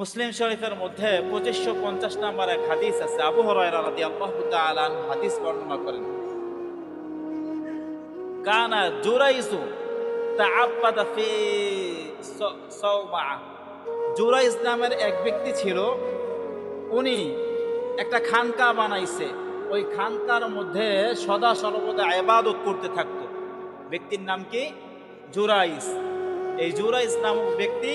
মুসলিম শরীফের মধ্যে 2550 নম্বর এক হাদিস আছে। আবু হুরায়রা রাদিয়াল্লাহু তাআলা আনহু হাদিস বর্ণনা করেন, কানা জুরাইজু তাআব্বাদা ফি সাওমা। জুরাইজ নামের এক ব্যক্তি ছিল, উনি একটা খানকা বানাইছে। ওই খানকার মধ্যে সদা সর্বদা ইবাদত করতে থাকতো। ব্যক্তির নাম কি? জুরাইজ। এই জুরাইজ নামক ব্যক্তি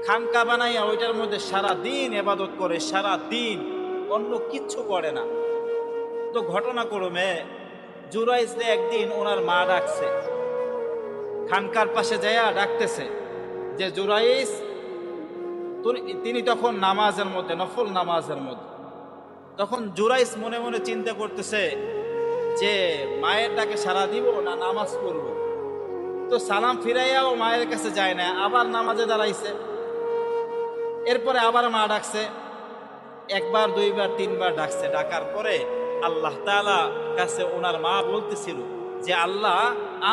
খানকা বানাইয়া ওইটার মধ্যে সারা দিন ইবাদত করে, সারা দিন অন্য কিচ্ছু করে না। তো ঘটনাক্রমে জুরাইজরে একদিন ওনার মা ডাকছে, খানকার পাশে যাইয়া ডাকতেছে যে জুরাইজ। তিনি তখন নামাজের মধ্যে, নফল নামাজের মধ্যে। তখন জুরাইজ মনে মনে চিন্তা করতেছে যে মায়ের ডাকে সাড়া দিব না নামাজ পড়ব। তো সালাম ফিরাইয়াও মায়ের কাছে যায় না, আবার নামাজে দাঁড়াইছে। এরপরে আবার মা ডাকছে, একবার দুইবার তিনবার ডাকছে। ডাকার পরে আল্লাহ তাআলা কাছে ওনার মা বলতেছিল যে আল্লাহ,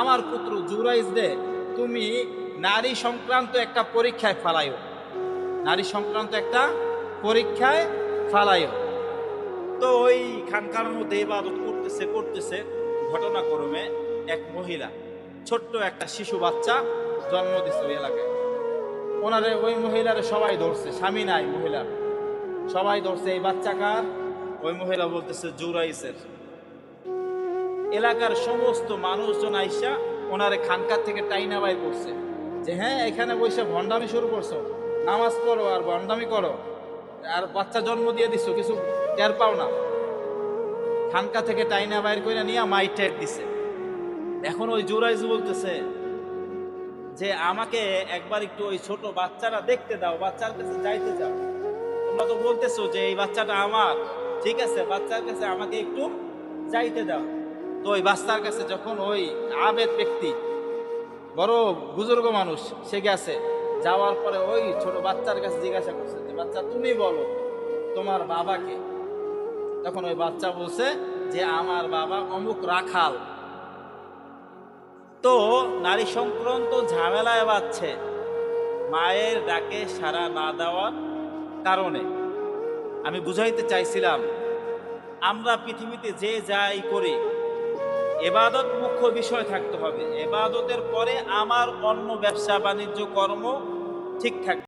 আমার পুত্র জুরাইজ দে তুমি নারী সংক্রান্ত একটা পরীক্ষায় ফালাইও, নারী সংক্রান্ত একটা পরীক্ষায় ফালাইও। তো ওই খানকার মধ্যে ইবাদত করতেছে ঘটনাক্রমে এক মহিলা, ছোট্ট একটা শিশু বাচ্চা জন্ম দিচ্ছে ওই এলাকায়। ওনারে ওই মহিলারে সবাই ধরছে, স্বামী নাই মহিলার, সবাই ধরছে। এই বাচ্চা কার? ওই মহিলা বলতেছে জুরাইজের। এলাকার সমস্ত মানুষজন আইসা ওনারে খানকার থেকে টাইনা বাই করছে যে হ্যাঁ, এখানে বসে ভণ্ডামি শুরু করছো, নামাজ পড়ো আর ভণ্ডামি করো, আর বাচ্চা জন্ম দিয়ে দিচ্ছ, কিছু টের পাও না। খানকা থেকে টাইনা বাইর করে নিয়ে মাইটের দিছে। এখন ওই জুরাইজ বলতেছে যে আমাকে একবার একটু ওই ছোট বাচ্চাটা দেখতে দাও, বাচ্চার কাছে যাইতে যাও। তোমরা তো বলতেছো যে এই বাচ্চাটা আমার, ঠিক আছে, বাচ্চার কাছে আমাকে একটু যাইতে দাও। তো ওই বাচ্চার কাছে যখন ওই আবেদ ব্যক্তি, বড় বুজুর্গ মানুষ, সে গেছে, যাওয়ার পরে ওই ছোট বাচ্চার কাছে জিজ্ঞাসা করছে যে বাচ্চা তুমি বলো তোমার বাবাকে। তখন ওই বাচ্চা বলছে যে আমার বাবা অমুক রাখাল। তো নারী সংক্রান্ত ঝামেলায় বাঁচছে মায়ের ডাকে সাড়া না দেওয়ার কারণে। আমি বুঝাইতে চাইছিলাম, আমরা পৃথিবীতে যে যাই করি, ইবাদত মুখ্য বিষয় থাকতে হবে। ইবাদতের পরে আমার অন্য ব্যবসা বাণিজ্য কর্ম ঠিক থাকবে।